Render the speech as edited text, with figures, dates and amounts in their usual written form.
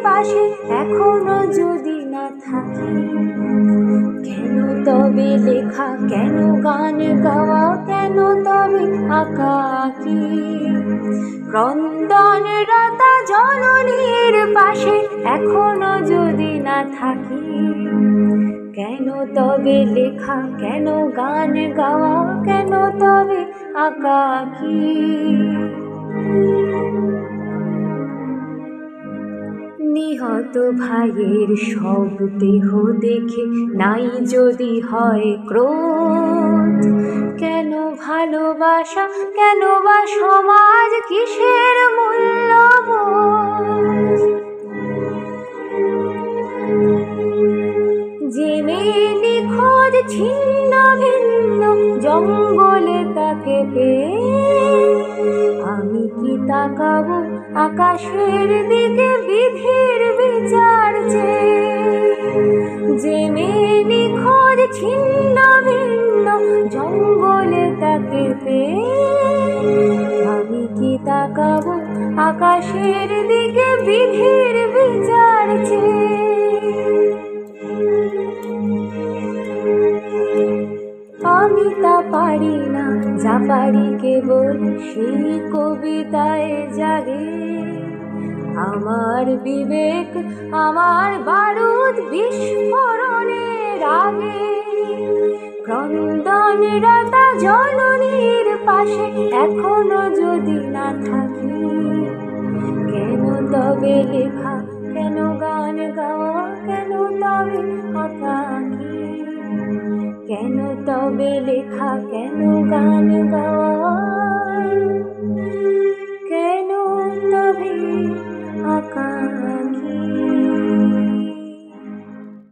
পাশে এখনো যদি না থাকি, কেন তবে লেখা, কেন গান গাওয়া, কেন তবে আঁকাকি? ক্রন্দনরতা জননীর পাশে এখনো যদি না থাকি, কেন তবে লেখা, কেন গান গাওয়া, কেন তবে আঁকাকি? নিহত ভাইয়ের সব দেহ দেখে নাই যদি হয় ক্রোধ, কেন ভালোবাসা, কেন বা সমাজ, কিসের মূল্যবোধ? যে মেয়ে নিখোঁজ ছিন্ন ভিন্ন জঙ্গলে তাকে পেয়ে, আমি কি তাকাবো আকাশের দিকে বিধির বিচার চেয়ে? যে মেয়ে নিখোঁজ ছিন্ন ভিন্ন জঙ্গলে তাকে পেয়ে, আমি কি তাকাবো আকাশের দিকে বিধির বিচার চেয়ে? আমি তা পারি না, যা পারি কেবল সেই কবিতায় জাগে আমার বিবেক, আমার বারুদ বিস্ফোরণের আগে। ক্রন্দনরতা জননীর পাশে এখনো যদি না থাকি, কেন তবে লেখা, কেন গান গাওয়া, কেন তবে আঁকাকি? কেন তবে লেখা, কেন গান গাওয়া, কেন তবে আঁকাকি?